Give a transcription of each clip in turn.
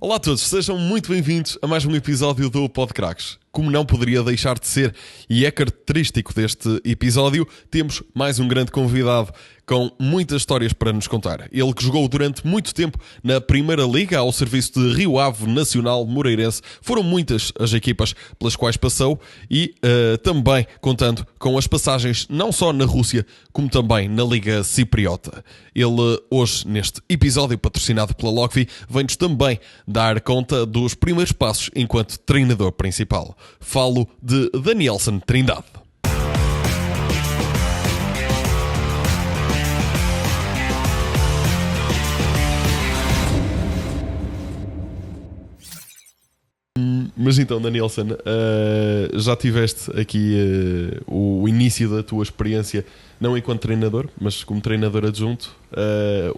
Olá a todos, sejam muito bem-vindos a mais um episódio do Pod Craques. Como não poderia deixar de ser, e é característico deste episódio, temos mais um grande convidado com muitas histórias para nos contar. Ele que jogou durante muito tempo na Primeira Liga ao serviço de Rio Ave, Nacional, Moreirense. Foram muitas as equipas pelas quais passou e também contando com as passagens não só na Rússia, como também na Liga Cipriota. Ele hoje, neste episódio patrocinado pela Lockvi, vem-nos também dar conta dos primeiros passos enquanto treinador principal. Falo de Danielson Trindade. Mas então, Danielson, já tiveste aqui o início da tua experiência, não enquanto treinador, mas como treinador adjunto.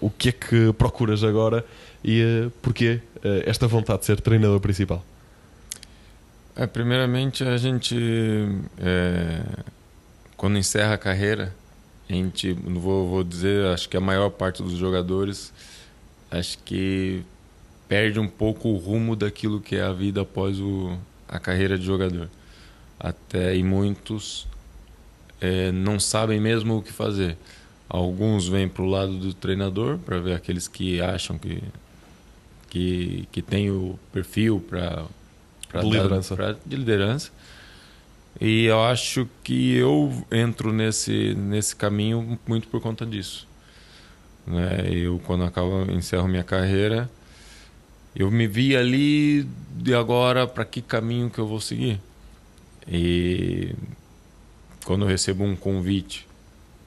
O que é que procuras agora e porquê esta vontade de ser treinador principal? Primeiramente, a gente, quando encerra a carreira, a gente, vou dizer, acho que a maior parte dos jogadores, acho que perde um pouco o rumo daquilo que é a vida após a carreira de jogador. E muitos não sabem mesmo o que fazer. Alguns vêm para o lado do treinador, para ver aqueles que acham que tem o perfil de liderança. E eu acho que eu entro nesse caminho muito por conta disso. Né? Eu, quando encerro minha carreira, eu me vi ali de agora para que caminho que eu vou seguir. E quando eu recebo um convite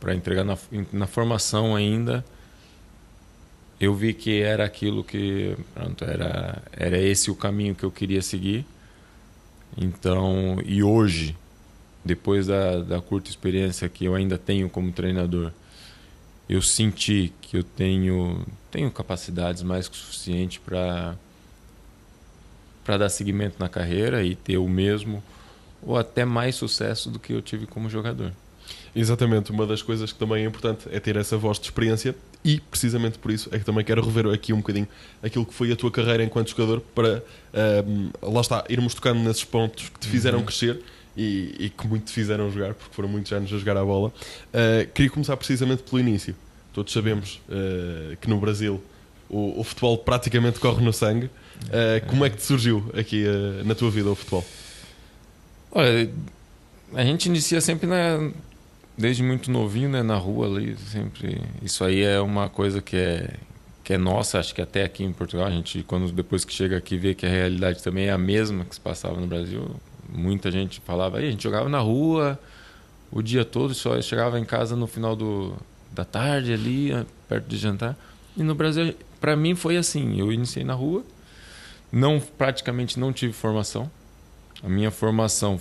para entregar na formação ainda, eu vi que era aquilo que era esse o caminho que eu queria seguir. Então, e hoje, depois da curta experiência que eu ainda tenho como treinador, eu senti que eu tenho capacidades mais que suficiente para dar seguimento na carreira e ter o mesmo ou até mais sucesso do que eu tive como jogador. Exatamente, uma das coisas que também é importante é ter essa voz de experiência e precisamente por isso é que também quero rever aqui um bocadinho aquilo que foi a tua carreira enquanto jogador para, lá está, irmos tocando nesses pontos que te fizeram crescer e que muito te fizeram jogar, porque foram muitos anos a jogar a bola. Queria começar precisamente pelo início. Todos sabemos que no Brasil o futebol praticamente corre no sangue. Como é que te surgiu aqui na tua vida o futebol? Olha, a gente inicia sempre desde muito novinho, né, na rua ali, sempre. Isso aí é uma coisa que é nossa, acho que até aqui em Portugal, a gente, depois que chega aqui, vê que a realidade também é a mesma que se passava no Brasil. Muita gente falava, a gente jogava na rua o dia todo, só chegava em casa no final da tarde ali, perto de jantar. E no Brasil, para mim foi assim, eu iniciei na rua, praticamente não tive formação. A minha formação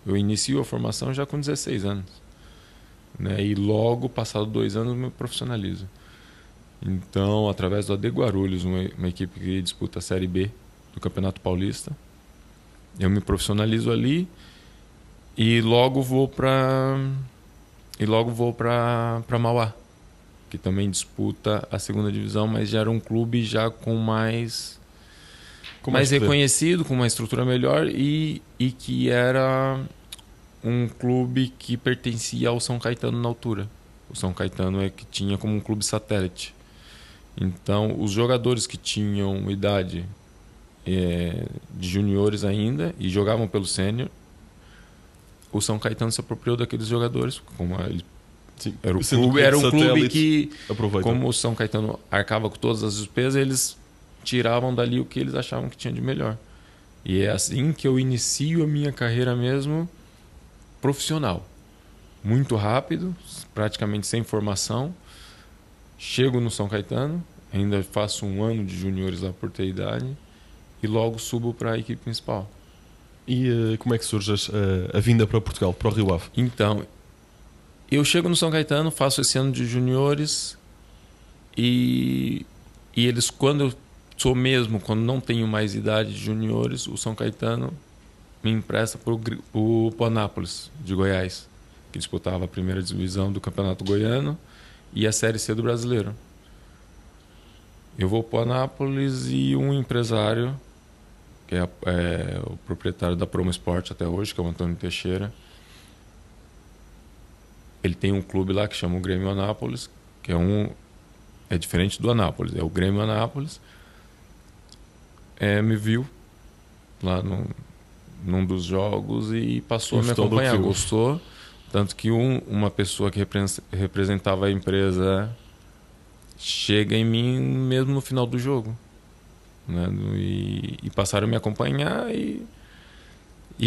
eu inicio a formação já com 16 anos. Né? E logo, passado 2 anos, eu me profissionalizo. Então, através do AD Guarulhos, uma equipe que disputa a Série B do Campeonato Paulista, eu me profissionalizo ali e logo vou para Mauá, que também disputa a segunda divisão, mas já era um clube já com mais reconhecido, com uma estrutura melhor e que era um clube que pertencia ao São Caetano na altura. O São Caetano que tinha como um clube satélite. Então, os jogadores que tinham idade de juniores ainda e jogavam pelo sênior, o São Caetano se apropriou daqueles jogadores, como era um clube que, como o São Caetano arcava com todas as despesas, eles tiravam dali o que eles achavam que tinha de melhor. E é assim que eu inicio a minha carreira mesmo profissional. Muito rápido, praticamente sem formação. Chego no São Caetano, ainda faço 1 ano de juniores lá por ter idade e logo subo para a equipe principal. E como é que surge a vinda para Portugal, para o Rio Ave? Então, eu chego no São Caetano, faço esse ano de juniores e eles, quando não tenho mais idade de juniores, o São Caetano me empresta para o Anápolis de Goiás, que disputava a primeira divisão do Campeonato Goiano e a Série C do Brasileiro. Eu vou para Anápolis e um empresário, que é o proprietário da Promo Esporte até hoje, que é o Antônio Teixeira. Ele tem um clube lá que chama o Grêmio Anápolis, que é diferente do Anápolis, é o Grêmio Anápolis. Me viu lá num dos jogos e passou a me acompanhar. Gostou. Tanto que uma pessoa que representava a empresa chega em mim mesmo no final do jogo, né? E passaram a me acompanhar e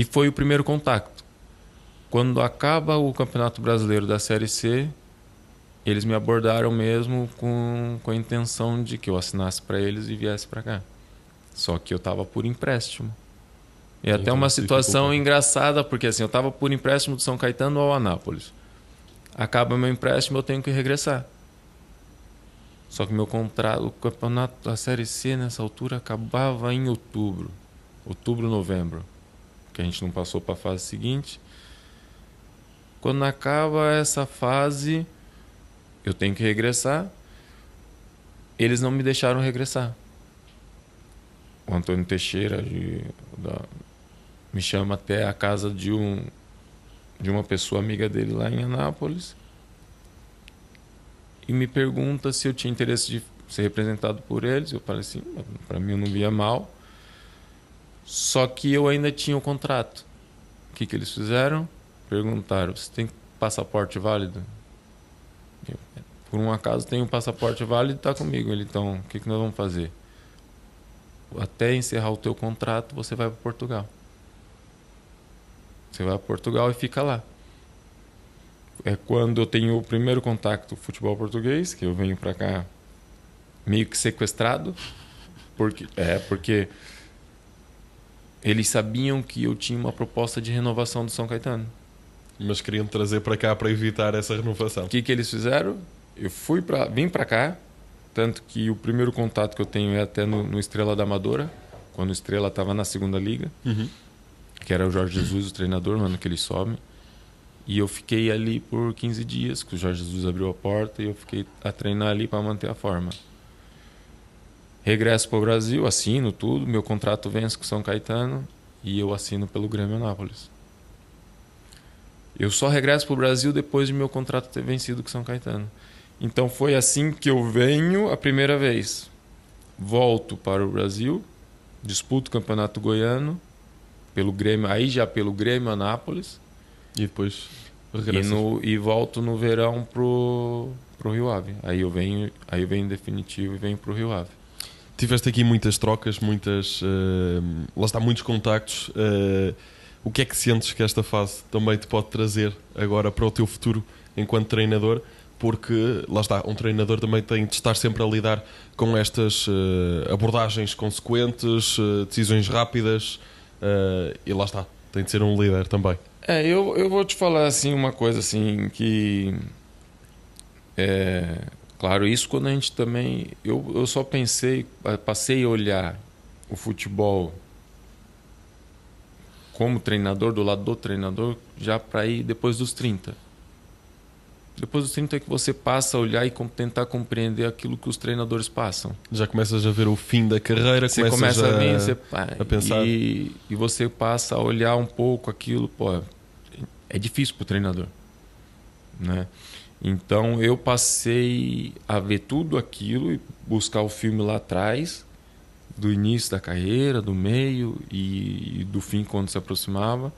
foi o primeiro contato. Quando acaba o Campeonato Brasileiro da Série C, eles me abordaram mesmo com a intenção de que eu assinasse para eles e viesse para cá. Só que eu estava por empréstimo. E então, até uma situação engraçada, porque assim, eu estava por empréstimo do São Caetano ao Anápolis. Acaba meu empréstimo, eu tenho que regressar. Só que meu contrato, o campeonato da Série C nessa altura acabava em outubro, novembro, que a gente não passou para a fase seguinte. Quando acaba essa fase, eu tenho que regressar. Eles não me deixaram regressar. O Antônio Teixeira me chama até a casa de uma pessoa amiga dele lá em Anápolis e me pergunta se eu tinha interesse de ser representado por eles. Eu falei assim, para mim eu não via mal. Só que eu ainda tinha o contrato. O que eles fizeram? Perguntaram, você tem passaporte válido? Eu, por um acaso, tenho um passaporte válido e está comigo. Ele, então, o que nós vamos fazer? Até encerrar o teu contrato, você vai para Portugal. Você vai para Portugal e fica lá. É quando eu tenho o primeiro contato com o futebol português, que eu venho para cá meio que sequestrado, porque eles sabiam que eu tinha uma proposta de renovação do São Caetano. Mas queriam trazer para cá para evitar essa renovação. O que eles fizeram? Eu vim para cá, tanto que o primeiro contato que eu tenho é até no Estrela da Amadora, quando o Estrela estava na segunda liga, que era o Jorge Jesus, o treinador, no ano que ele sobe. E eu fiquei ali por 15 dias, que o Jorge Jesus abriu a porta e eu fiquei a treinar ali para manter a forma. Regresso para o Brasil, assino tudo, meu contrato vence com o São Caetano e eu assino pelo Grêmio Anápolis. Eu só regresso para o Brasil depois de meu contrato ter vencido com o São Caetano. Então foi assim que eu venho a primeira vez. Volto para o Brasil, disputo o Campeonato Goiano, pelo Grêmio, aí já pelo Grêmio Anápolis. E depois e volto no verão pro Rio Ave. Aí eu venho em definitivo e venho pro Rio Ave. Tiveste aqui muitas trocas, lá está, muitos contactos. O que é que sentes que esta fase também te pode trazer agora para o teu futuro enquanto treinador? Porque, lá está, um treinador também tem de estar sempre a lidar com estas abordagens consequentes, decisões rápidas, e lá está, tem de ser um líder também. Eu vou te falar assim, uma coisa assim que... Claro, isso quando a gente também... Eu só passei a olhar o futebol como treinador, do lado do treinador, já para ir depois dos 30. Depois dos 30 é que você passa a olhar e tentar compreender aquilo que os treinadores passam. Já começas a ver o fim da carreira, você começa a pensar. E você passa a olhar um pouco aquilo, é difícil para o treinador, né? Então eu passei a ver tudo aquilo e buscar o filme lá atrás, do início da carreira, do meio e do fim quando se aproximava,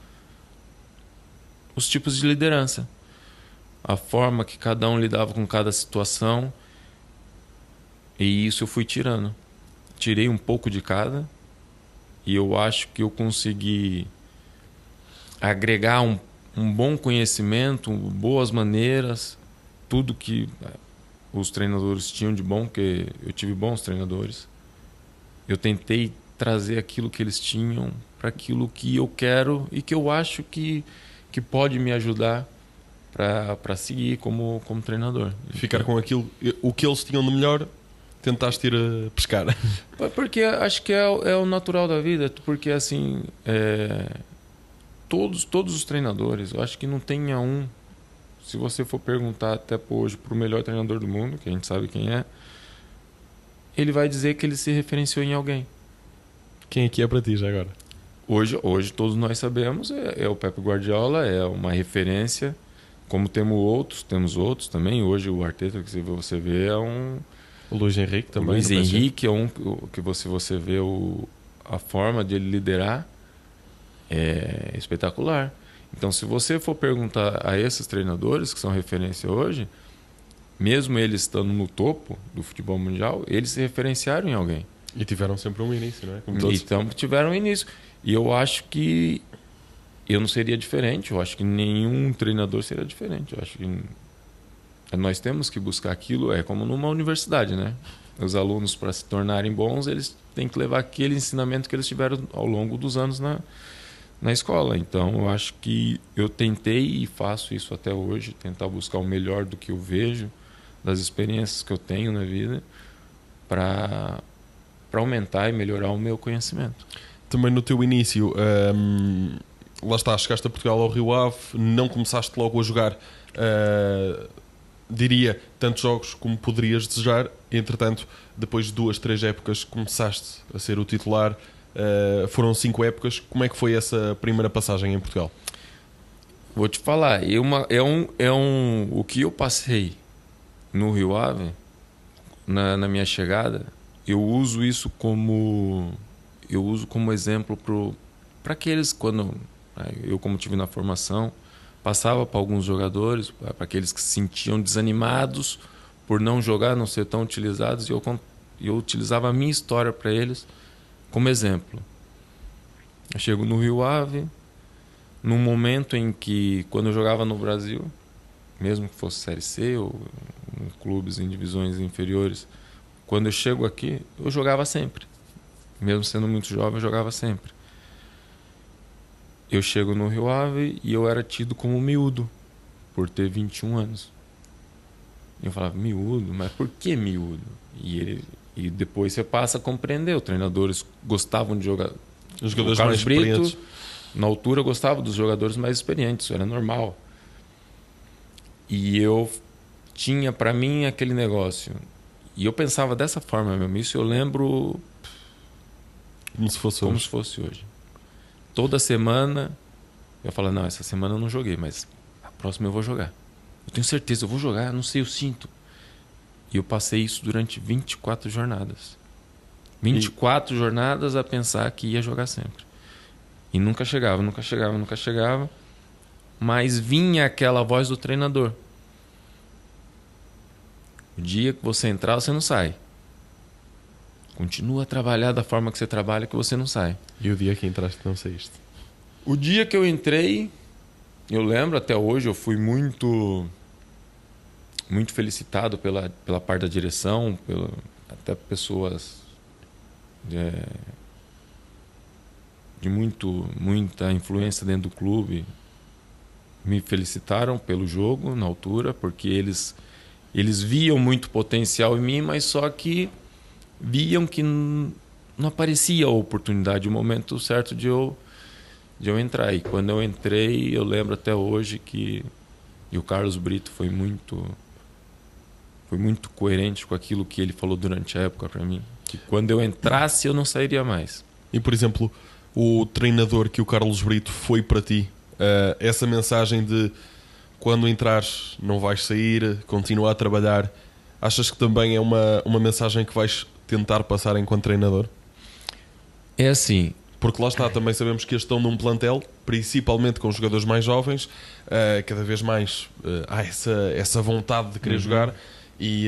os tipos de liderança, a forma que cada um lidava com cada situação, e isso eu fui tirando. Tirei um pouco de cada e eu acho que eu consegui agregar um bom conhecimento, boas maneiras, tudo que os treinadores tinham de bom, porque eu tive bons treinadores. Eu tentei trazer aquilo que eles tinham para aquilo que eu quero e que eu acho que pode me ajudar para seguir como treinador. Ficar com aquilo, o que eles tinham de melhor, tentaste ir a pescar. Porque acho que é o natural da vida, porque assim, todos os treinadores, eu acho que não tenha um, se você for perguntar até hoje para o melhor treinador do mundo, que a gente sabe quem é, ele vai dizer que ele se referenciou em alguém. Quem aqui é para ti já agora? Hoje todos nós sabemos, é o Pep Guardiola, é uma referência, como temos outros também. Hoje o Arteta, que você vê, é um... O Luís Henrique também. O Luís Henrique é um que você vê a forma de ele liderar é espetacular. Então, se você for perguntar a esses treinadores que são referência hoje, mesmo eles estando no topo do futebol mundial, eles se referenciaram em alguém. E tiveram sempre um início, não é? Como todos. Então, tiveram um início. E eu acho que eu não seria diferente. Eu acho que nenhum treinador seria diferente. Eu acho que nós temos que buscar aquilo. É como numa universidade, né? Os alunos, para se tornarem bons, eles têm que levar aquele ensinamento que eles tiveram ao longo dos anos na escola. Então, eu acho que eu tentei e faço isso até hoje, tentar buscar o melhor do que eu vejo, das experiências que eu tenho na vida, para aumentar e melhorar o meu conhecimento. Também no teu início, lá está, chegaste a Portugal ao Rio Ave, não começaste logo a jogar, diria, tantos jogos como poderias desejar. Entretanto, depois de 2, 3 épocas, começaste a ser o titular. Foram 5 épocas. Como é que foi essa primeira passagem em Portugal? Vou te falar, o que eu passei no Rio Ave, na minha chegada, eu uso como exemplo para aqueles, quando eu, como tive na formação, passava para alguns jogadores, para aqueles que se sentiam desanimados por não jogar, não ser tão utilizados, e eu utilizava a minha história para eles como exemplo. Eu chego no Rio Ave, num momento em que, quando eu jogava no Brasil, mesmo que fosse Série C ou em clubes em divisões inferiores, quando eu chego aqui, eu jogava sempre. Mesmo sendo muito jovem, eu jogava sempre. Eu chego no Rio Ave e eu era tido como miúdo, por ter 21 anos. Eu falava, miúdo? Mas por que miúdo? E depois você passa a compreender. Os treinadores gostavam de jogar. Os jogadores o Carlos mais Brito, experientes. na altura, gostava dos jogadores mais experientes. Isso era normal. E eu tinha para mim aquele negócio. E eu pensava dessa forma mesmo. Isso eu lembro como se fosse hoje. Toda semana eu falava, não, essa semana eu não joguei, mas a próxima eu vou jogar. Eu tenho certeza, eu vou jogar, não sei, eu sinto. E eu passei isso durante 24 jornadas. 24 jornadas a pensar que ia jogar sempre. E nunca chegava. Mas vinha aquela voz do treinador. O dia que você entrar, você não sai. Continua a trabalhar da forma que você trabalha, que você não sai. E o dia que entraste, não saíste? O dia que eu entrei, eu lembro até hoje, eu fui muito felicitado pela parte da direção, até pessoas de muita influência dentro do clube me felicitaram pelo jogo na altura, porque eles viam muito potencial em mim, mas só que viam que não aparecia a oportunidade, o momento certo de eu entrar. E quando eu entrei, eu lembro até hoje que o Carlos Brito foi muito coerente com aquilo que ele falou durante a época para mim, que quando eu entrasse eu não sairia mais. E, por exemplo, o treinador que o Carlos Brito foi para ti, essa mensagem de quando entrares não vais sair, continua a trabalhar, achas que também é uma mensagem que vais tentar passar enquanto treinador? É assim, porque lá está, também sabemos que estão num plantel, principalmente com jogadores mais jovens, cada vez mais há essa vontade de querer jogar, e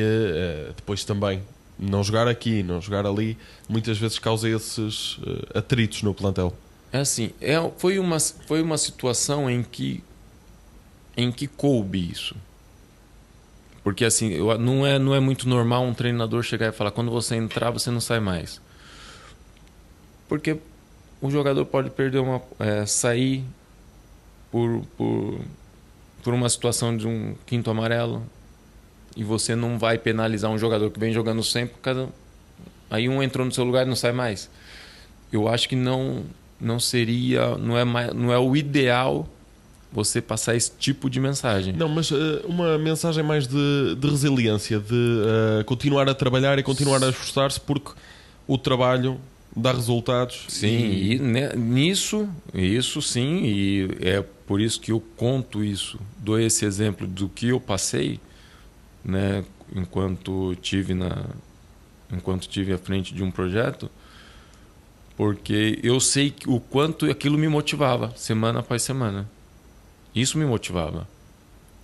depois também não jogar aqui, não jogar ali, muitas vezes causa esses atritos no plantel. É assim, foi uma situação em que coube isso. Porque assim, não é muito normal um treinador chegar e falar, quando você entrar, você não sai mais. Porque o jogador pode perder sair por uma situação de um quinto amarelo, e você não vai penalizar um jogador que vem jogando sempre, aí um entrou no seu lugar e não sai mais. Eu acho que não seria, não é o ideal você passar esse tipo de mensagem. Não, mas uma mensagem mais de resiliência, de continuar a trabalhar e continuar a esforçar-se, porque o trabalho dá resultados. Sim, e nisso, isso sim, e é por isso que eu conto isso, dou esse exemplo do que eu passei, né, enquanto tive à frente de um projeto, porque eu sei o quanto aquilo me motivava, semana após semana. Isso me motivava.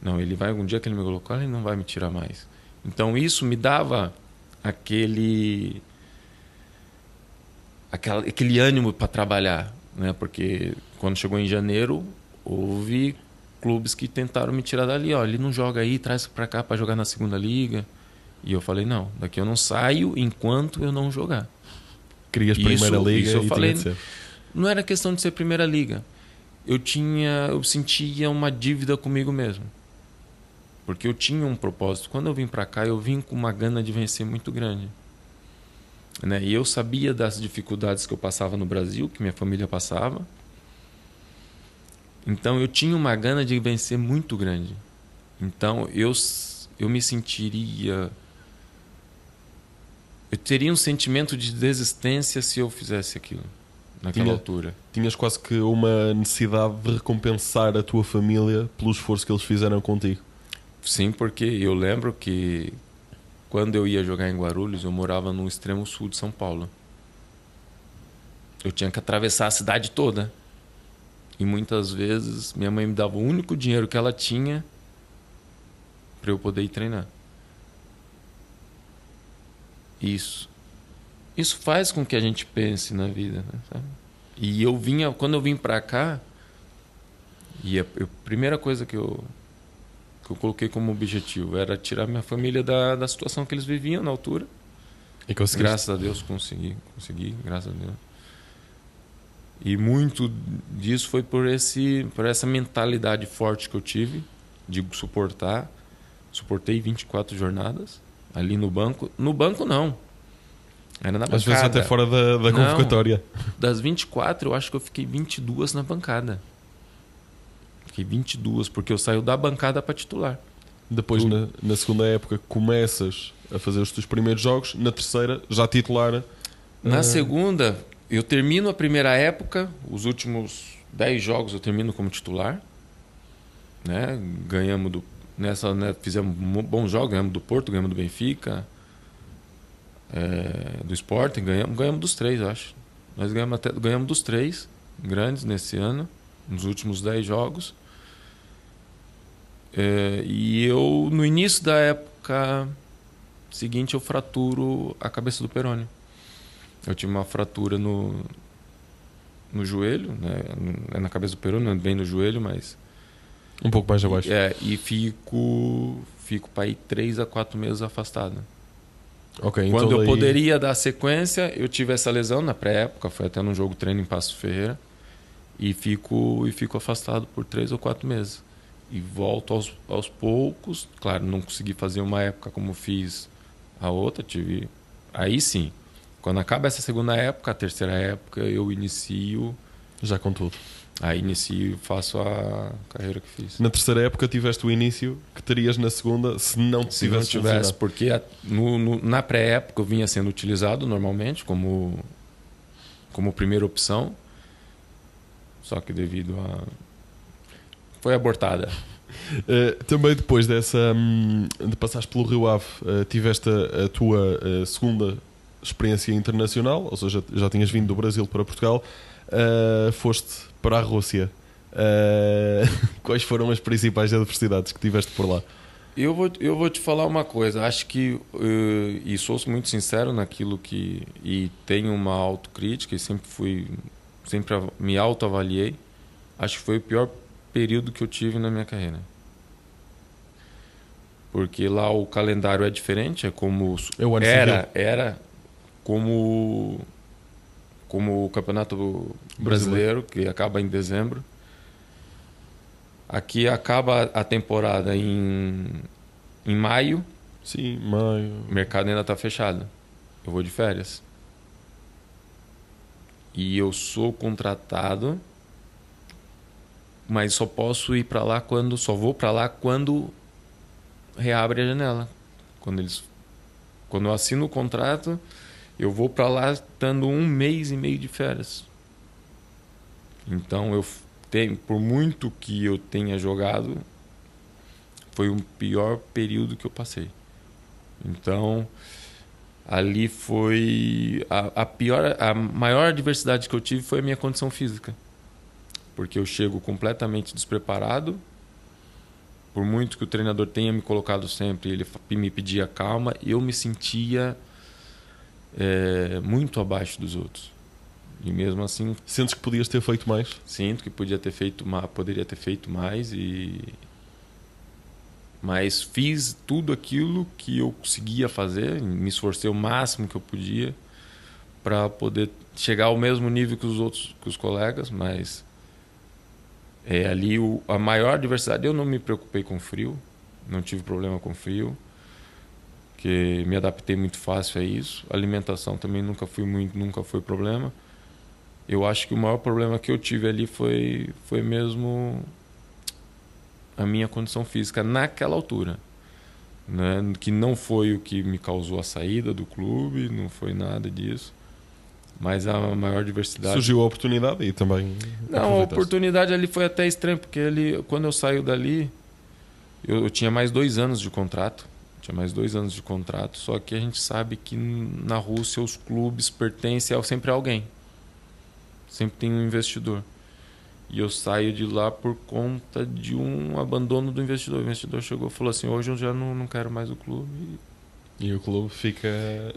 Não, um dia que ele me colocou, ele não vai me tirar mais. Então isso me dava aquele ânimo para trabalhar, né? Porque quando chegou em janeiro, houve clubes que tentaram me tirar dali. Ó, ele não joga aí, traz para cá para jogar na segunda liga. E eu falei, não, daqui eu não saio enquanto eu não jogar. Querias primeira liga isso eu e falei, tinha de ser. não era questão de ser primeira liga. Eu sentia uma dívida comigo mesmo. Porque eu tinha um propósito. Quando eu vim para cá, eu vim com uma gana de vencer muito grande. Né? E eu sabia das dificuldades que eu passava no Brasil, que minha família passava. Então eu tinha uma gana de vencer muito grande. Então eu me sentiria... Eu teria um sentimento de desistência se eu fizesse aquilo naquela altura. Tinhas quase que uma necessidade de recompensar a tua família pelo esforço que eles fizeram contigo. Sim, porque eu lembro que quando eu ia jogar em Guarulhos, eu morava no extremo sul de São Paulo. Eu tinha que atravessar a cidade toda. E muitas vezes minha mãe me dava o único dinheiro que ela tinha para eu poder ir treinar. Isso faz com que a gente pense na vida, né, sabe? E quando eu vim para cá, e a primeira coisa que eu coloquei como objetivo era tirar minha família da situação que eles viviam na altura. E conseguiste? Graças a Deus consegui, graças a Deus. E muito disso foi por essa mentalidade forte que eu tive de suportar. Suportei 24 jornadas ali no banco. No banco não. Era na bancada. Às vezes até fora da convocatória. Das 24, eu acho que eu fiquei 22 na bancada. Fiquei 22, porque eu saio da bancada para titular. Depois, na segunda época, começas a fazer os teus primeiros jogos. Na terceira, já titular. Na segunda, eu termino a primeira época. Os últimos 10 jogos eu termino como titular. Né? Ganhamos fizemos bons jogos. Ganhamos do Porto, ganhamos do Benfica, do Sporting. Ganhamos dos 3, eu acho. Nós ganhamos dos 3 grandes nesse ano, nos últimos 10 jogos. E eu, no início da época seguinte, eu fraturo a cabeça do perônio. Eu tive uma fratura no joelho, né? Na cabeça do perônio, não é bem no joelho, mas... Um pouco mais abaixo. E fico para ir 3 a 4 meses afastado. Okay, Quando então eu poderia dar sequência, eu tive essa lesão na pré-época, foi até num jogo treino em Passo Ferreira, e fico afastado por 3 ou 4 meses. E volto aos poucos. Claro, não consegui fazer uma época como fiz a outra. Aí sim, quando acaba essa segunda época, a terceira época, eu inicio... Já com tudo. Aí inicio e faço a carreira que fiz. Na terceira época tiveste o início que terias na segunda se não tivesse. Porque na pré-época eu vinha sendo utilizado normalmente como primeira opção. Só que devido a... Foi abortada. Também depois de passares pelo Rio Ave, tiveste a tua segunda experiência internacional, ou seja, já tinhas vindo do Brasil para Portugal, foste para a Rússia. Quais foram as principais adversidades que tiveste por lá? Eu vou te falar uma coisa. Acho que, e sou muito sincero naquilo que... E tenho uma autocrítica e sempre me autoavaliei. Acho que foi o pior período que eu tive na minha carreira. Porque lá o calendário é diferente, é como era como o Campeonato Brasileiro, que acaba em dezembro. Aqui acaba a temporada em maio. Sim, maio. O mercado ainda está fechado. Eu vou de férias. E eu sou contratado mas só posso ir para lá só vou para lá quando reabre a janela. Quando eu assino o contrato, eu vou para lá estando 1 mês e meio de férias. Então por muito que eu tenha jogado, foi o pior período que eu passei. Então ali foi a maior adversidade que eu tive foi a minha condição física, porque eu chego completamente despreparado. Por muito que o treinador tenha me colocado sempre, ele me pedia calma, eu me sentia muito abaixo dos outros. E mesmo assim... Sentes que podias ter feito mais? Sinto que poderia ter feito mais, mas fiz tudo aquilo que eu conseguia fazer, me esforcei o máximo que eu podia para poder chegar ao mesmo nível que os colegas, mas... ali a maior adversidade, eu não me preocupei com frio, não tive problema com frio, que me adaptei muito fácil a isso. A alimentação também nunca foi problema. Eu acho que o maior problema que eu tive ali foi mesmo a minha condição física naquela altura, né? Que não foi o que me causou a saída do clube, não foi nada disso. Mas a maior diversidade... Surgiu a oportunidade e também... Não, a oportunidade ali foi até estranha, porque quando eu saio dali, eu tinha mais 2 anos de contrato. Só que a gente sabe que na Rússia os clubes pertencem sempre a alguém. Sempre tem um investidor. E eu saio de lá por conta de um abandono do investidor. O investidor chegou e falou assim, hoje eu já não quero mais o clube. E o clube fica...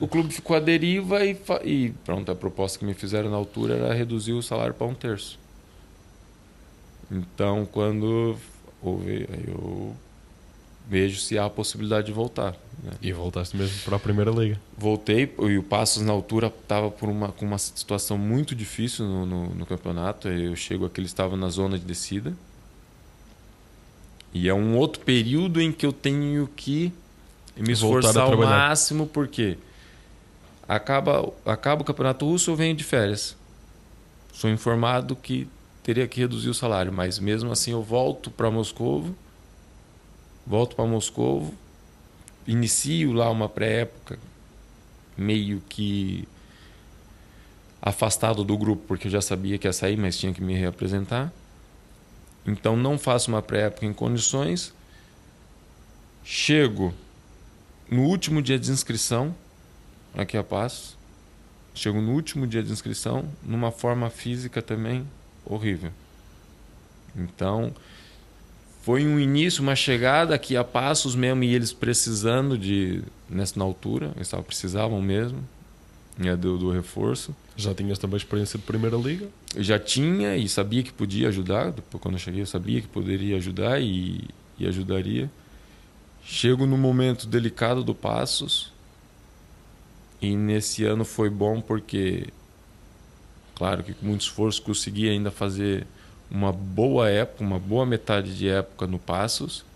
O clube ficou à deriva e pronto, a proposta que me fizeram na altura era reduzir o salário para 1/3. Então, quando eu vejo se há a possibilidade de voltar, né? E voltaste mesmo para a Primeira Liga. Voltei, e o Passos na altura estava com uma situação muito difícil no campeonato. Eu chego aqui, eles estavam na zona de descida. E é um outro período em que eu tenho que me esforçar ao máximo, porque acaba o campeonato russo, eu venho de férias. Sou informado que teria que reduzir o salário, mas mesmo assim eu volto para Moscovo, inicio lá uma pré-época meio que afastado do grupo, porque eu já sabia que ia sair, mas tinha que me reapresentar. Então não faço uma pré-época em condições. Chego no último dia de inscrição aqui a Passos. Chego no último dia de inscrição numa forma física também horrível. Então foi um início, uma chegada aqui a Passos mesmo, e eles precisando na altura, eles precisavam mesmo, né, do reforço. Já tinhas também experiência de Primeira Liga? Eu já tinha e sabia que podia ajudar. Depois, quando eu cheguei, eu sabia que poderia ajudar e ajudaria. Chego no momento delicado do Passos, e nesse ano foi bom porque, claro que com muito esforço consegui ainda fazer uma boa época, uma boa metade de época no Passos,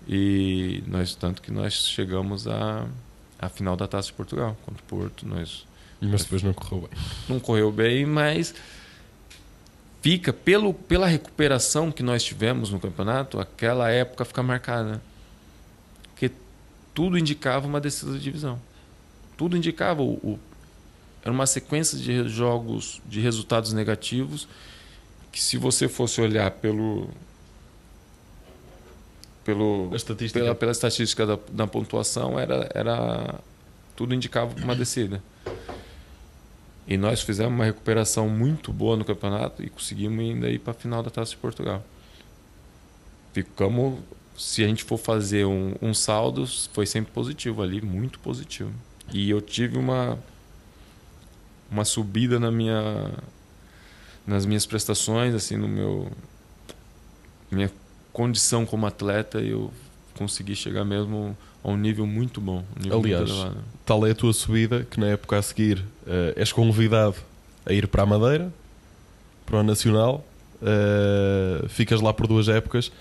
e tanto que nós chegamos à final da Taça de Portugal contra o Porto. Mas depois não correu bem. Não correu bem, mas fica pela recuperação que nós tivemos no campeonato, aquela época fica marcada. Porque tudo indicava uma descida de divisão. Tudo indicava. Era uma sequência de jogos, de resultados negativos, que se você fosse olhar pela estatística da pontuação, tudo indicava uma descida. E nós fizemos uma recuperação muito boa no campeonato e conseguimos ainda ir para a final da Taça de Portugal. Ficamos, se a gente for fazer um saldo, foi sempre positivo ali, muito positivo. E eu tive uma subida nas minhas prestações, assim, minha condição como atleta, eu consegui chegar mesmo a um nível muito bom. Aliás, tal é a tua subida que na época a seguir és convidado a ir para a Madeira, para o Nacional, ficas lá por 2 épocas,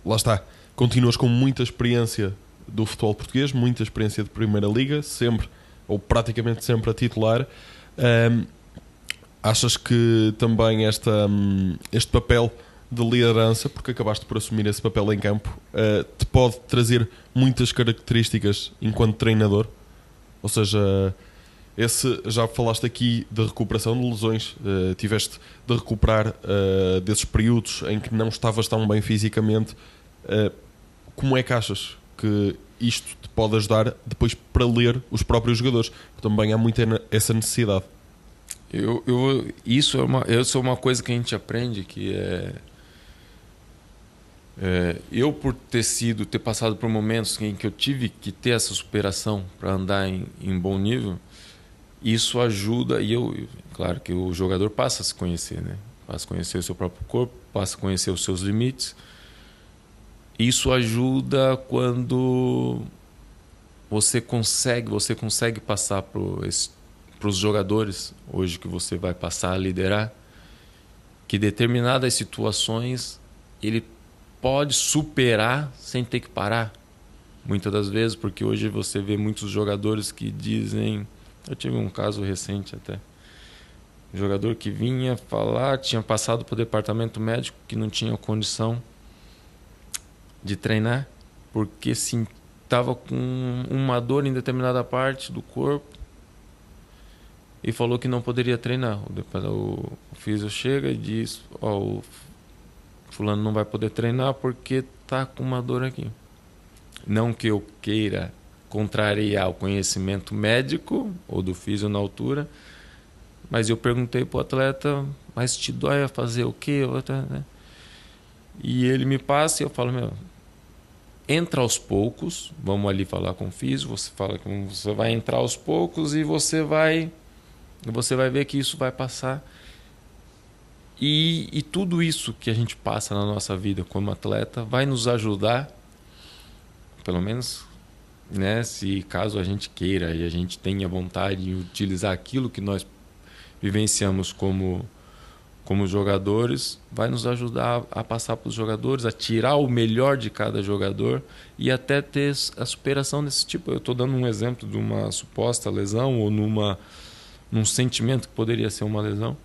lá está, continuas com muita experiência do futebol português, muita experiência de Primeira Liga, sempre, ou praticamente sempre a titular. Achas que também este papel de liderança, porque acabaste por assumir esse papel em campo, te pode trazer muitas características enquanto treinador? Ou seja, já falaste aqui de recuperação de lesões, tiveste de recuperar desses períodos em que não estavas tão bem fisicamente. Como é que achas que isto te pode ajudar depois para ler os próprios jogadores? Porque também há muita essa necessidade. Isso é uma coisa que a gente aprende, que eu por ter passado por momentos em que eu tive que ter essa superação para andar em bom nível, isso ajuda, claro que o jogador passa a se conhecer, né? Passa a conhecer o seu próprio corpo, passa a conhecer os seus limites. Isso ajuda quando você consegue passar para os jogadores, hoje que você vai passar a liderar, que determinadas situações ele pode superar sem ter que parar. Muitas das vezes, porque hoje você vê muitos jogadores que dizem... Eu tive um caso recente até. Um jogador que vinha falar, tinha passado para o departamento médico, que não tinha condição de treinar, porque estava com uma dor em determinada parte do corpo e falou que não poderia treinar. O físio chega e diz: o fulano não vai poder treinar porque está com uma dor aqui. Não que eu queira contrariar o conhecimento médico ou do físio na altura, mas eu perguntei para o atleta: mas te dói a fazer o quê? E ele me passa e eu falo: entra aos poucos, vamos ali falar com o físio, você vai entrar aos poucos e você vai ver que isso vai passar. E tudo isso que a gente passa na nossa vida como atleta vai nos ajudar, pelo menos, né, se caso a gente queira e a gente tenha vontade de utilizar aquilo que nós vivenciamos como jogadores, vai nos ajudar a passar para os jogadores, a tirar o melhor de cada jogador e até ter a superação desse tipo. Eu estou dando um exemplo de uma suposta lesão ou num sentimento que poderia ser uma lesão.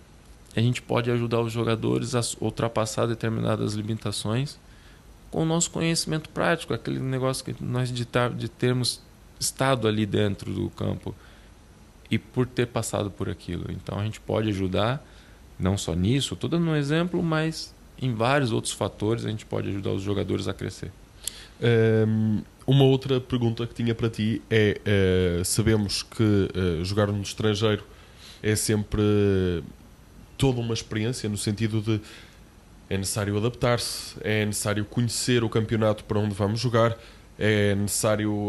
A gente pode ajudar os jogadores a ultrapassar determinadas limitações com o nosso conhecimento prático, aquele negócio que nós de termos estado ali dentro do campo e por ter passado por aquilo. Então a gente pode ajudar, não só nisso, estou dando um exemplo, mas em vários outros fatores a gente pode ajudar os jogadores a crescer. Uma outra pergunta que tinha para ti é, sabemos que jogar no estrangeiro é sempre toda uma experiência, no sentido de é necessário adaptar-se, é necessário conhecer o campeonato para onde vamos jogar, é necessário,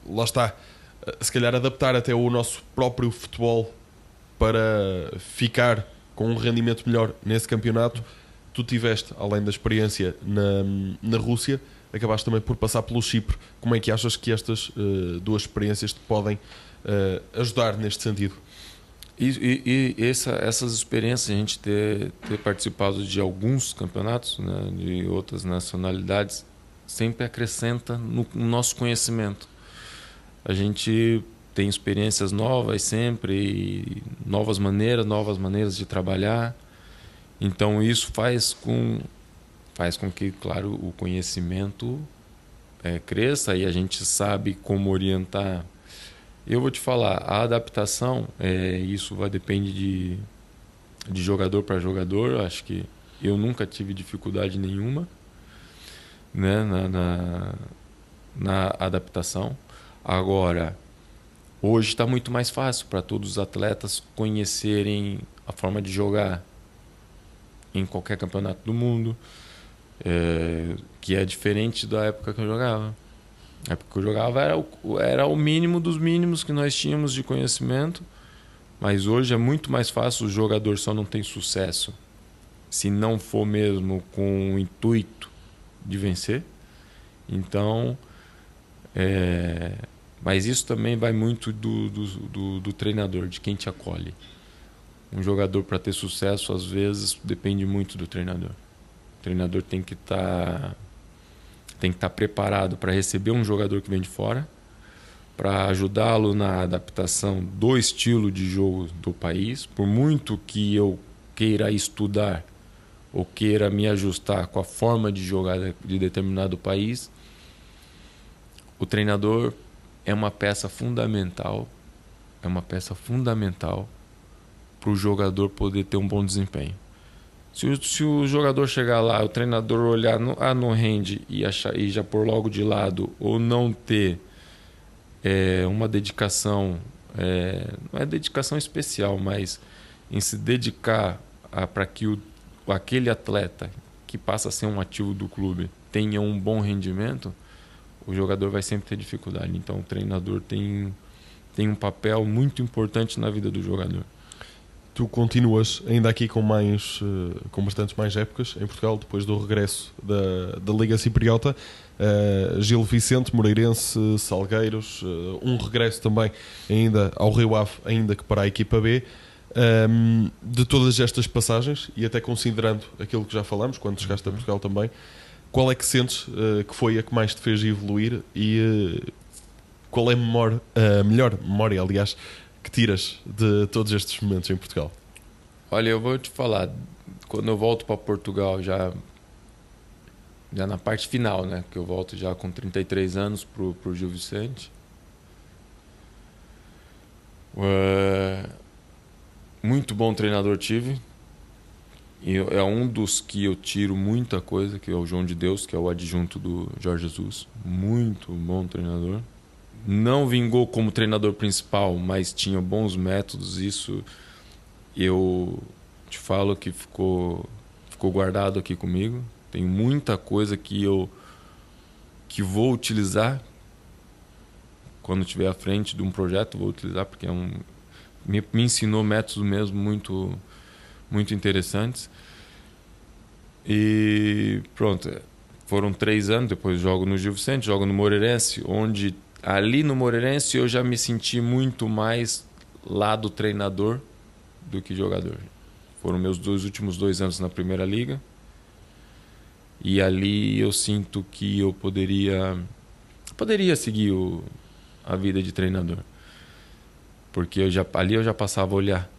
lá está, se calhar adaptar até o nosso próprio futebol para ficar com um rendimento melhor nesse campeonato. Tu tiveste, além da experiência na Rússia, acabaste também por passar pelo Chipre. Como é que achas que estas duas experiências te podem ajudar neste sentido? Essas experiências, a gente ter participado de alguns campeonatos, né, de outras nacionalidades, sempre acrescenta no nosso conhecimento. A gente tem experiências novas sempre, novas maneiras de trabalhar. Então isso faz com que, claro, o conhecimento cresça e a gente sabe como orientar. Eu vou te falar, a adaptação, isso vai depender de jogador para jogador. Acho que eu nunca tive dificuldade nenhuma, né, na adaptação. Agora, hoje está muito mais fácil para todos os atletas conhecerem a forma de jogar em qualquer campeonato do mundo, que é diferente da época que eu jogava. A época que eu jogava era o mínimo dos mínimos que nós tínhamos de conhecimento, mas hoje é muito mais fácil. O jogador só não tem sucesso se não for mesmo com o intuito de vencer. Então, mas isso também vai muito do treinador, de quem te acolhe. Um jogador, para ter sucesso, às vezes depende muito do treinador. O treinador tem que estar preparado para receber um jogador que vem de fora, para ajudá-lo na adaptação do estilo de jogo do país. Por muito que eu queira estudar ou queira me ajustar com a forma de jogar de determinado país, o treinador é uma peça fundamental para o jogador poder ter um bom desempenho. Se o jogador chegar lá, o treinador olhar, não rende e já pôr logo de lado, ou não ter uma dedicação, não é dedicação especial, mas em se dedicar para que aquele atleta que passa a ser um ativo do clube tenha um bom rendimento, o jogador vai sempre ter dificuldade. Então o treinador tem um papel muito importante na vida do jogador. Tu continuas ainda aqui com bastantes mais épocas em Portugal, depois do regresso da Liga Cipriota. Gil Vicente, Moreirense, Salgueiros, um regresso também ainda ao Rio Ave, ainda que para a equipa B. De todas estas passagens, e até considerando aquilo que já falamos, quando chegaste a Portugal também, qual é que sentes que foi a que mais te fez evoluir e qual é a melhor memória, aliás, que tiras de todos estes momentos em Portugal? Olha, eu vou te falar, quando eu volto para Portugal, já na parte final, né, que eu volto já com 33 anos pro Gil Vicente, muito bom treinador tive, e é um dos que eu tiro muita coisa, que é o João de Deus, que é o adjunto do Jorge Jesus, muito bom treinador. Não vingou como treinador principal, mas tinha bons métodos. Isso eu te falo que ficou guardado aqui comigo. Tem muita coisa que vou utilizar quando estiver à frente de um projeto, vou utilizar porque me ensinou métodos mesmo muito, muito interessantes. E pronto, foram 3 anos, depois jogo no Gil Vicente, jogo no Moreirense, onde ali no Moreirense eu já me senti muito mais lado treinador do que jogador. Foram meus últimos 2 anos na Primeira Liga. E ali eu sinto que eu poderia seguir a vida de treinador. Porque ali eu já passava a olhar.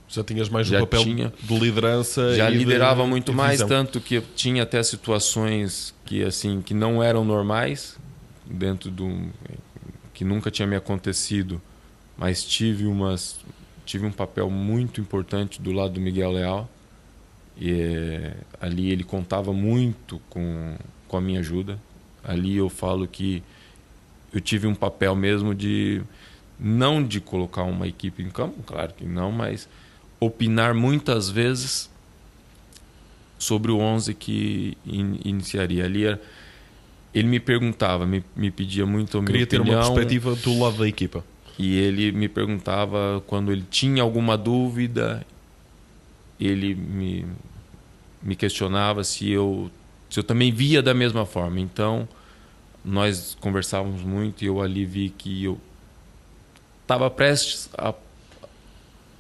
Já tinhas mais um papel de liderança. Já liderava muito mais, tanto que eu tinha até situações que não eram normais, dentro que nunca tinha me acontecido, mas tive um papel muito importante do lado do Miguel Leal. E ali ele contava muito com a minha ajuda. Ali eu falo que eu tive um papel mesmo não de colocar uma equipe em campo, claro que não, mas opinar muitas vezes sobre o 11 que iniciaria. Ali ele me perguntava, me pedia muito a minha opinião. Queria ter uma perspectiva do lado da equipa. E ele me perguntava quando ele tinha alguma dúvida, ele me questionava se eu também via da mesma forma. Então, nós conversávamos muito e eu ali vi que eu estava prestes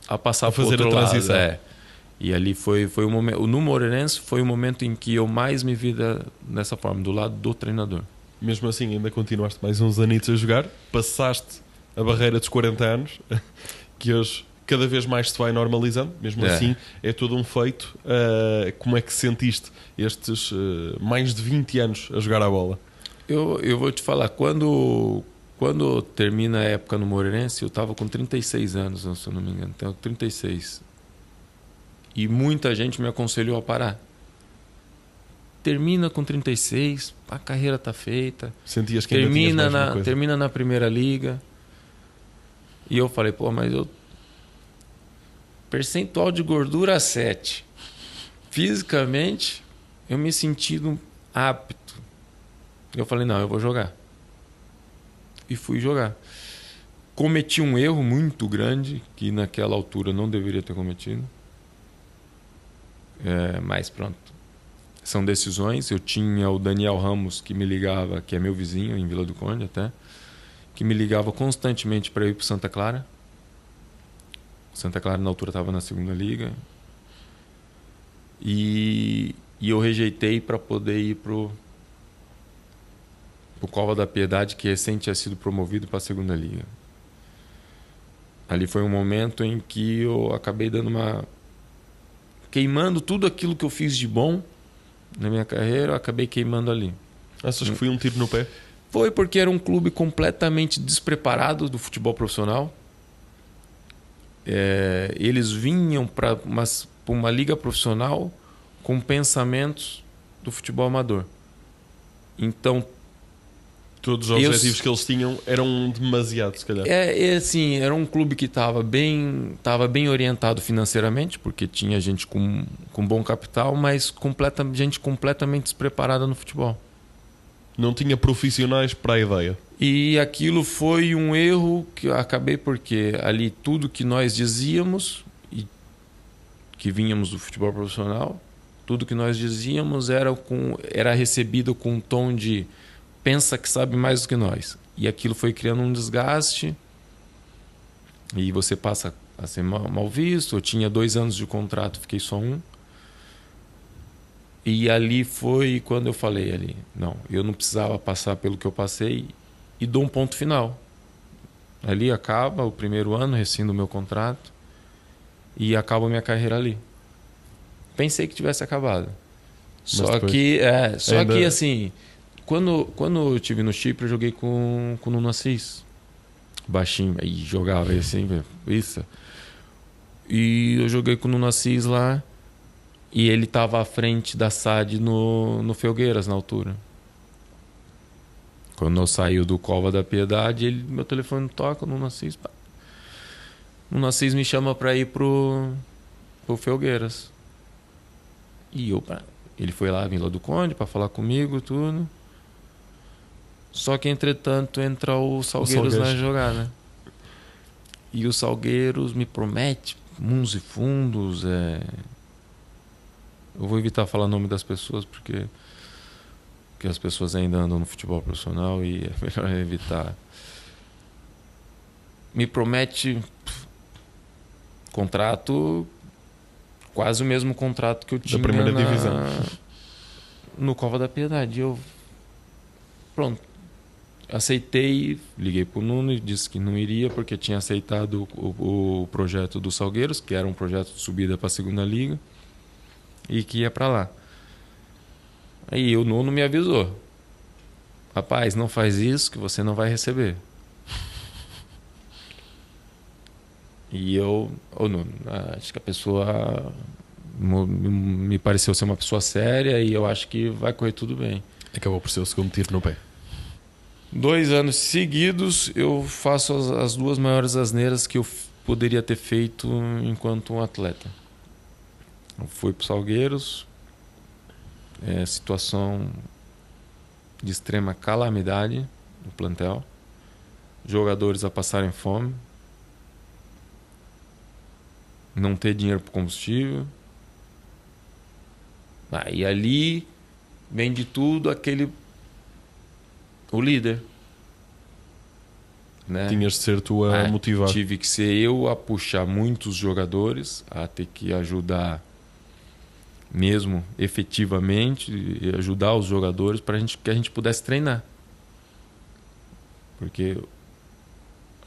a passar para o outro lado. E ali foi o momento. No Moreirense foi o momento em que eu mais me vi dessa forma, do lado do treinador. Mesmo assim, ainda continuaste mais uns anitos a jogar, passaste a barreira dos 40 anos, que hoje cada vez mais se vai normalizando. Mesmo assim, é todo um feito. Como é que sentiste estes mais de 20 anos a jogar a bola? Eu vou te falar, quando termina a época no Moreirense, eu estava com 36 anos, se eu não me engano, tenho 36. E muita gente me aconselhou a parar. Termina com 36, a carreira está feita. Sentias que ainda tinhas mais uma coisa? Termina na Primeira Liga. E eu falei, mas percentual de gordura 7. Fisicamente, eu me sentindo apto. Eu falei, não, eu vou jogar. E fui jogar. Cometi um erro muito grande, que naquela altura eu não deveria ter cometido. Mas pronto. São decisões. Eu tinha o Daniel Ramos, que me ligava, que é meu vizinho, em Vila do Conde até, que me ligava constantemente para ir para Santa Clara. Santa Clara na altura estava na Segunda Liga. E eu rejeitei para poder ir o Cova da Piedade, que recém tinha sido promovido para a segunda liga. Ali foi um momento em que eu acabei queimando tudo aquilo que eu fiz de bom na minha carreira, eu acabei queimando ali. Achas que foi um tiro no pé? Foi porque era um clube completamente despreparado do futebol profissional. Eles vinham para uma liga profissional com pensamentos do futebol amador. Então, todos os objetivos que eles tinham eram demasiado, se calhar. Assim, era um clube que estava bem orientado financeiramente, porque tinha gente com bom capital, mas gente completamente despreparada no futebol. Não tinha profissionais para a ideia. E aquilo foi um erro que eu acabei, porque ali tudo que nós dizíamos, e que vínhamos do futebol profissional, tudo que nós dizíamos era recebido com um tom de pensa que sabe mais do que nós. E aquilo foi criando um desgaste. E você passa a ser mal visto. Eu tinha 2 anos de contrato, fiquei só 1. E ali foi quando eu falei ali, não, eu não precisava passar pelo que eu passei e dou um ponto final. Ali acaba o primeiro ano, rescindo o meu contrato e acaba a minha carreira ali. Pensei que tivesse acabado. Só que assim, quando eu estive no Chipre, eu joguei com o Nuno Assis. Baixinho, aí jogava assim, isso. E eu joguei com o Nuno Assis lá. E ele estava à frente da SAD no Felgueiras, na altura. Quando eu saí do Cova da Piedade, meu telefone toca, no Assis. O Assis me chama para ir pro Felgueiras. E ele foi lá, Vila do Conde, para falar comigo, tudo. Só que, entretanto, entra o Salgueiros na jogada. E o Salgueiros me promete mundos e fundos, Eu vou evitar falar o nome das pessoas porque as pessoas ainda andam no futebol profissional e é melhor evitar. Me promete contrato, quase o mesmo contrato que eu tinha da primeira divisão no Cova da Piedade. Pronto, aceitei, liguei pro Nuno e disse que não iria porque tinha aceitado o projeto do Salgueiros, que era um projeto de subida para a segunda liga. E que ia para lá. Aí o Nuno me avisou. Rapaz, não faz isso que você não vai receber. E Nuno, acho que a pessoa me pareceu ser uma pessoa séria e eu acho que vai correr tudo bem. Acabou por ser o segundo tiro no pé. 2 anos seguidos eu faço as 2 maiores asneiras que eu poderia ter feito enquanto um atleta. Eu fui para o Salgueiros, situação de extrema calamidade no plantel, jogadores a passarem fome, não ter dinheiro para combustível. E ali vem de tudo o líder. Né? Tinhas de ser tu a motivar. Tive que ser eu a puxar muitos jogadores, a ter que ajudar mesmo efetivamente e ajudar os jogadores para que a gente pudesse treinar, porque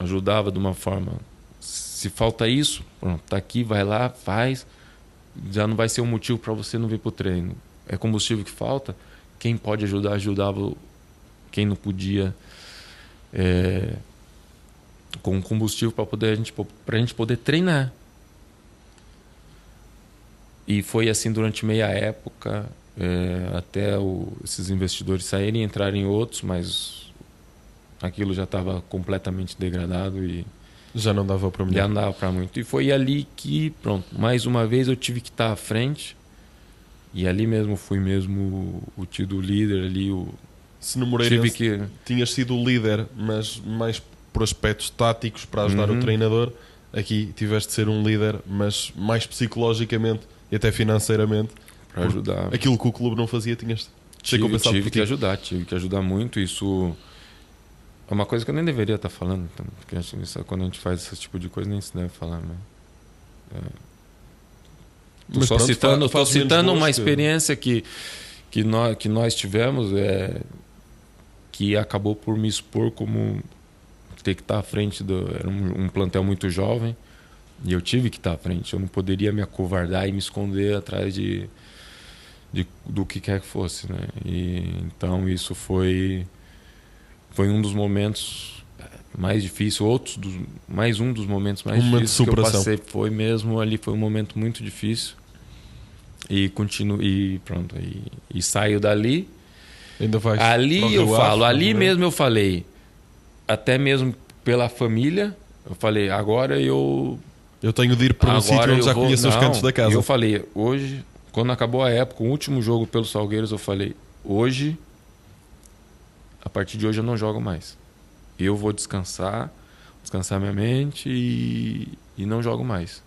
ajudava de uma forma, se falta isso, pronto, tá aqui, vai lá, faz, já não vai ser um motivo para você não vir para o treino. É combustível que falta, quem pode ajudar, ajudava, quem não podia, com combustível para a gente poder treinar. E foi assim durante meia época, até esses investidores saírem e entrarem outros, mas aquilo já estava completamente degradado e já não dava para melhor. Já não dava para muito. E foi ali que, pronto, mais uma vez eu tive que estar à frente. E ali mesmo fui mesmo o tido líder ali. Se no Moreirense tinhas sido o líder, mas mais por aspectos táticos para ajudar o treinador, aqui tiveste de ser um líder, mas mais psicologicamente e até financeiramente para ajudar. Aquilo que o clube não fazia, tinhas de ser compensado. Tive que ajudar muito. Isso é uma coisa que eu nem deveria estar falando, porque quando a gente faz esse tipo de coisa nem se deve falar, né? Estou citando uma experiência que nós tivemos. que acabou por me expor como ter que estar à frente era um plantel muito jovem e eu tive que estar à frente. Eu não poderia me acovardar e me esconder atrás do que quer que fosse, né? E então isso foi um dos momentos mais difíceis, mais um dos momentos mais difíceis que eu passei. Foi um momento muito difícil. E continuo e pronto, e saio dali. Ainda vai ali eu falo, ali mesmo eu falei, até mesmo pela família, eu falei, agora eu tenho de ir para um sítio onde já conheço os cantos da casa. Eu falei, hoje, quando acabou a época, o último jogo pelos Salgueiros, eu falei, hoje, a partir de hoje eu não jogo mais. Eu vou descansar minha mente e não jogo mais.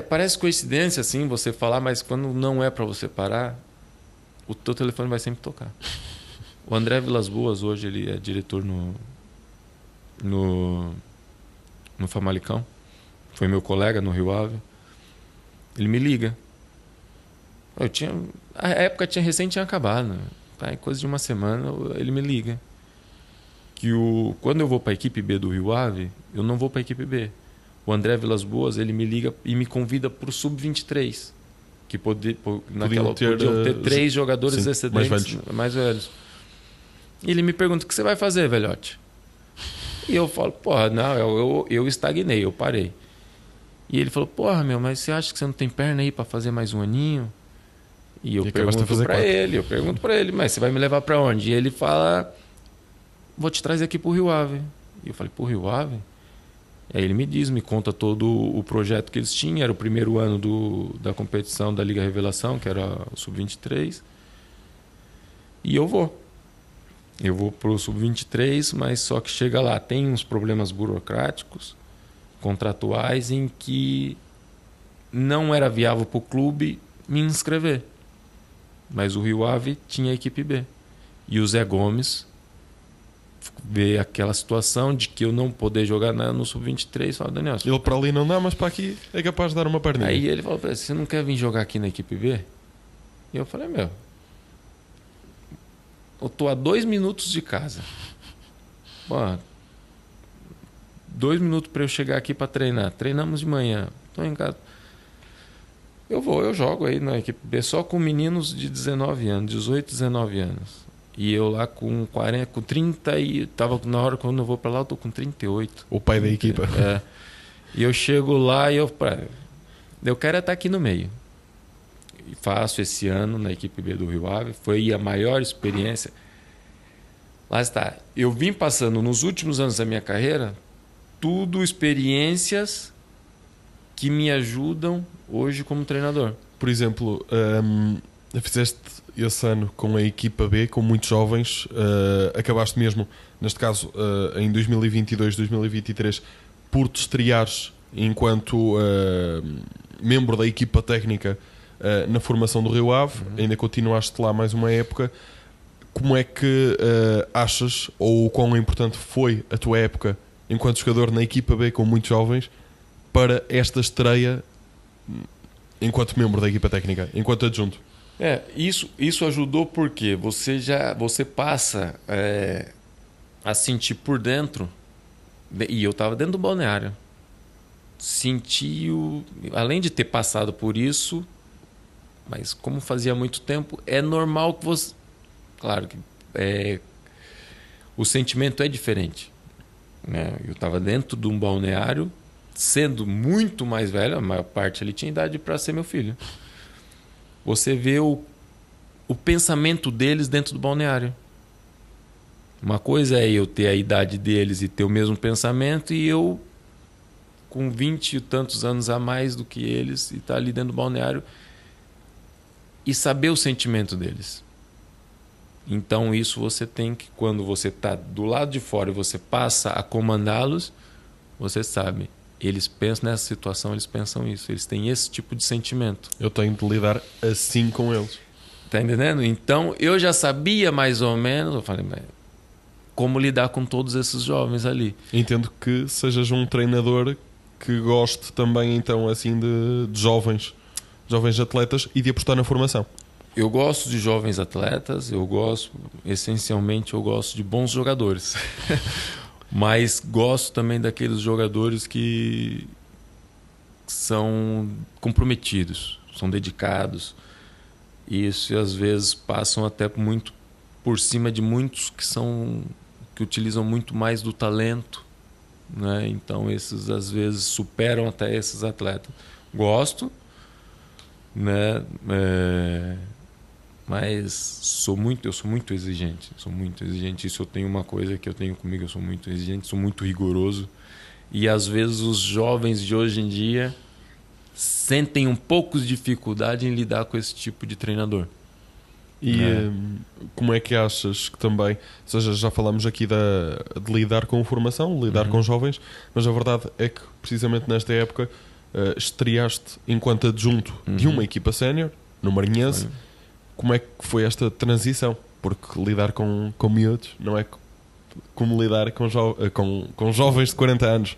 Parece coincidência assim você falar, mas quando não é para você parar, o teu telefone vai sempre tocar. O André Vilas Boas hoje ele é diretor no Famalicão. Foi meu colega no Rio Ave. Ele me liga. A época recém tinha acabado, né? Em coisa de uma semana ele me liga que quando eu vou para a equipe B do Rio Ave, eu não vou para a equipe B. O André Vilas Boas, ele me liga e me convida para o Sub-23. Que naquela altura podiam ter 3 jogadores excedentes, mais velhos. E ele me pergunta, o que você vai fazer, velhote? E eu falo, porra, não, eu estagnei, eu parei. E ele falou, porra, mas você acha que você não tem perna aí para fazer mais um aninho? E eu pergunto para ele, mas você vai me levar para onde? E ele fala, vou te trazer aqui pro Rio Ave. E eu falei, pro Rio Ave? Aí ele me conta todo o projeto que eles tinham. Era o primeiro ano da competição da Liga Revelação, que era o Sub-23. E eu vou pro Sub-23, mas só que chega lá, tem uns problemas burocráticos, contratuais, em que não era viável para o clube me inscrever. Mas o Rio Ave tinha a equipe B. E o Zé Gomes ver aquela situação de que eu não poder jogar no Sub-23, fala, Daniel... Ele para ali não dá, mas para aqui é capaz de dar uma perninha. Aí ele falou, você não quer vir jogar aqui na equipe B? E eu falei, eu tô a 2 minutos de casa. Pô, 2 minutos para eu chegar aqui para treinar. Treinamos de manhã, tô em casa. Eu jogo aí na equipe B só com meninos de 19 anos, 18, 19 anos. E eu lá com 40, com 30 e tava na hora quando eu vou para lá eu tô com 38. O pai da equipa. É. E eu chego lá e eu quero estar aqui no meio. E faço esse ano na equipe B do Rio Ave, foi a maior experiência. Lá está. Eu vim passando nos últimos anos da minha carreira tudo experiências que me ajudam hoje como treinador. Por exemplo, fizeste esse ano com a equipa B, com muitos jovens, acabaste mesmo, neste caso, em 2022, 2023, por te estreares enquanto membro da equipa técnica na formação do Rio Ave, ainda continuaste lá mais uma época. Como é que achas, ou quão importante foi a tua época enquanto jogador na equipa B com muitos jovens para esta estreia enquanto membro da equipa técnica, enquanto adjunto? Isso ajudou porque você passa a sentir por dentro, e eu estava dentro do balneário, além de ter passado por isso, mas como fazia muito tempo, é normal que você, claro que o sentimento é diferente, né? Eu estava dentro de um balneário, sendo muito mais velho, a maior parte ali tinha idade para ser meu filho. Você vê o pensamento deles dentro do balneário. Uma coisa é eu ter a idade deles e ter o mesmo pensamento, e eu com 20 e tantos anos a mais do que eles e estar ali dentro do balneário e saber o sentimento deles. Então isso você tem que, quando você está do lado de fora e você passa a comandá-los, você sabe. Eles pensam nessa situação, eles pensam isso. Eles têm esse tipo de sentimento. Eu tenho de lidar assim com eles. Tá entendendo? Então, eu já sabia mais ou menos, eu falei, como lidar com todos esses jovens ali. Entendo que sejas um treinador que goste também, então, assim, de jovens atletas e de apostar na formação. Eu gosto de jovens atletas, essencialmente eu gosto de bons jogadores. Mas gosto também daqueles jogadores que são comprometidos, são dedicados. E isso às vezes passam até muito por cima de muitos que utilizam muito mais do talento, né? Então esses às vezes superam até esses atletas. Gosto, né? Mas eu sou muito exigente. Isso eu tenho uma coisa que eu tenho comigo, eu sou muito exigente, sou muito rigoroso. E às vezes os jovens de hoje em dia sentem um pouco de dificuldade em lidar com esse tipo de treinador. E como é que achas que também, ou seja, já falamos aqui de lidar com formação, lidar com jovens, mas a verdade é que precisamente nesta época estreaste enquanto adjunto de uma equipa sénior no Marinhense. Como é que foi esta transição? Porque lidar com miúdos não é como lidar com jovens de 40 anos.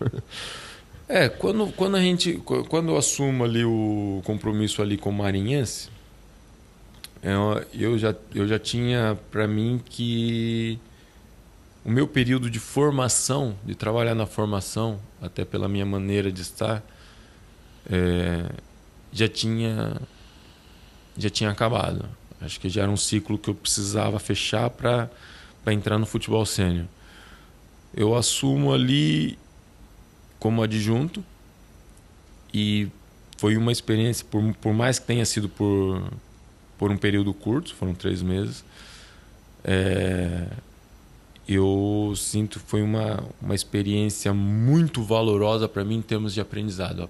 Quando eu assumo ali o compromisso ali com o Marinhense, eu já tinha para mim que o meu período de formação, de trabalhar na formação, até pela minha maneira de estar, já tinha acabado. Acho que já era um ciclo que eu precisava fechar para entrar no futebol sênior. Eu assumo ali como adjunto e foi uma experiência, por mais que tenha sido por um período curto, foram 3 meses, eu sinto que foi uma experiência muito valorosa para mim em termos de aprendizado. Eu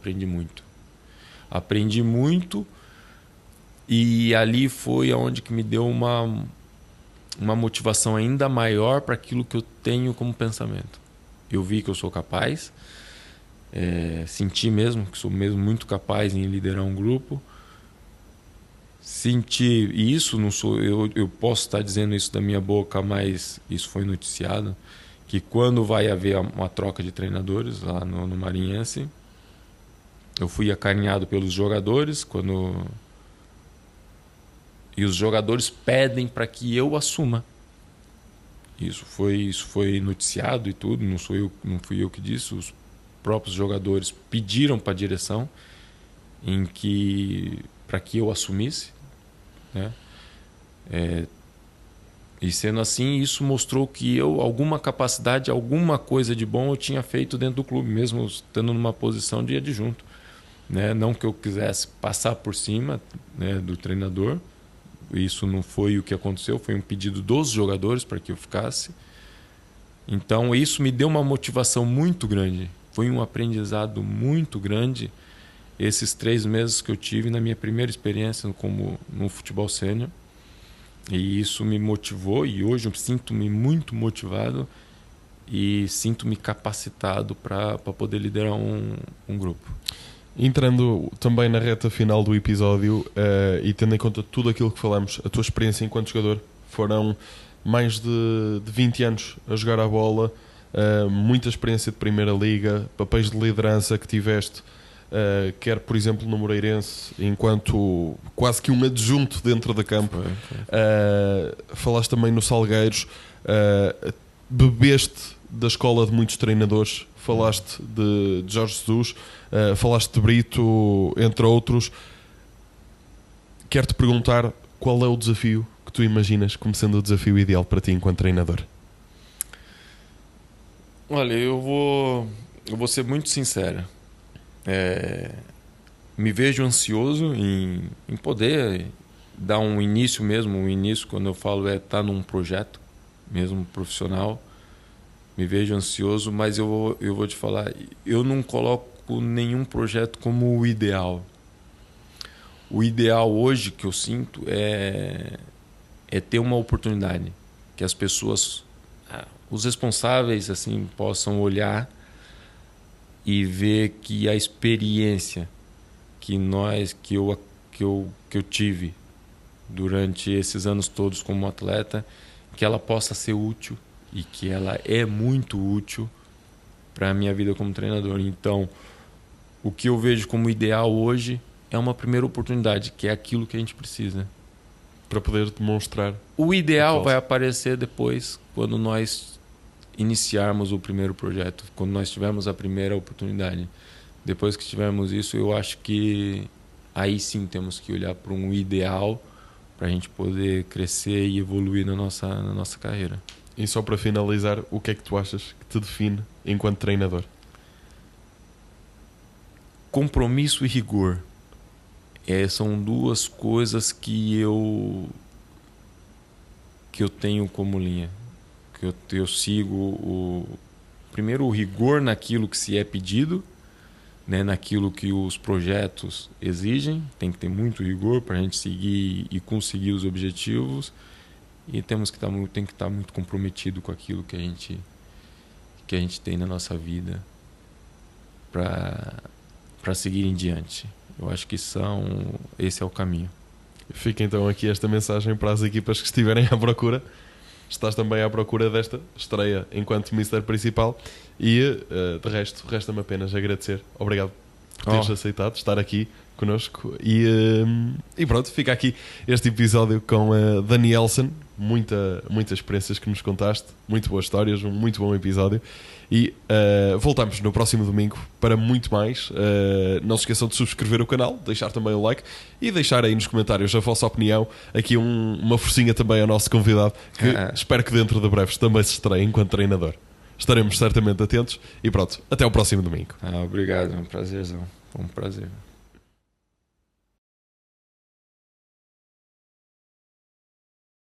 aprendi muito e ali foi onde que me deu uma motivação ainda maior para aquilo que eu tenho como pensamento. Eu vi que eu sou capaz, senti mesmo que sou mesmo muito capaz em liderar um grupo. Senti, e isso não sou eu posso estar dizendo isso da minha boca, mas isso foi noticiado, que quando vai haver uma troca de treinadores lá no Marinhense, eu fui acarinhado pelos jogadores e os jogadores pedem para que eu assuma. Isso foi noticiado e tudo, não fui eu que disse, os próprios jogadores pediram para a direção para que eu assumisse, né? E sendo assim, isso mostrou que alguma capacidade, alguma coisa de bom eu tinha feito dentro do clube, mesmo estando numa posição de adjunto, né? Não que eu quisesse passar por cima, né, do treinador. Isso não foi o que aconteceu, foi um pedido dos jogadores para que eu ficasse. Então isso me deu uma motivação muito grande, foi um aprendizado muito grande esses 3 meses que eu tive na minha primeira experiência no futebol sênior. E isso me motivou e hoje eu sinto-me muito motivado e sinto-me capacitado para poder liderar um grupo. Entrando também na reta final do episódio e tendo em conta tudo aquilo que falamos, a tua experiência enquanto jogador, foram mais de 20 anos a jogar a bola, muita experiência de Primeira Liga, papéis de liderança que tiveste, quer por exemplo no Moreirense, enquanto quase que um adjunto dentro da campo. Falaste também no Salgueiros, bebeste da escola de muitos treinadores, falaste de Jorge Jesus, falaste de Brito, entre outros. Quero-te perguntar qual é o desafio que tu imaginas como sendo o desafio ideal para ti enquanto treinador? Olha, eu vou ser muito sincero. Me vejo ansioso em poder dar um início mesmo. Um início, quando eu falo, estar num projeto mesmo profissional. Me vejo ansioso, mas eu vou te falar, eu não coloco nenhum projeto como o ideal. O ideal hoje que eu sinto é ter uma oportunidade, que as pessoas, os responsáveis assim, possam olhar e ver que a experiência que eu tive durante esses anos todos como atleta, que ela possa ser útil e que ela é muito útil para a minha vida como treinador. Então, o que eu vejo como ideal hoje é uma primeira oportunidade, que é aquilo que a gente precisa. para poder demonstrar. O ideal vai aparecer depois, quando nós iniciarmos o primeiro projeto, quando nós tivermos a primeira oportunidade. Depois que tivermos isso, eu acho que aí sim temos que olhar para um ideal para a gente poder crescer e evoluir na nossa carreira. E só para finalizar, o que é que tu achas que te define enquanto treinador? Compromisso e rigor. São duas coisas que eu tenho como linha. Que eu sigo primeiro o rigor naquilo que se é pedido, né, naquilo que os projetos exigem. Tem que ter muito rigor para a gente seguir e conseguir os objetivos. E tem que estar muito comprometido com aquilo que a gente tem na nossa vida para seguir em diante. Eu acho que esse é o caminho. Fica então aqui esta mensagem para as equipas que estiverem à procura. Estás também à procura desta estreia enquanto Mister Principal. E de resto, resta-me apenas agradecer. Obrigado por teres aceitado estar aqui connosco. E pronto, fica aqui este episódio com a Danielson. Muitas experiências que nos contaste, muito boas histórias, um muito bom episódio. E voltamos no próximo domingo para muito mais. Não se esqueçam de subscrever o canal, deixar também o like e deixar aí nos comentários a vossa opinião. Aqui uma forcinha também ao nosso convidado, que espero que dentro de breves também se estreie enquanto treinador. Estaremos certamente atentos e pronto, até o próximo domingo. Obrigado, é um prazerzão. Foi um prazer.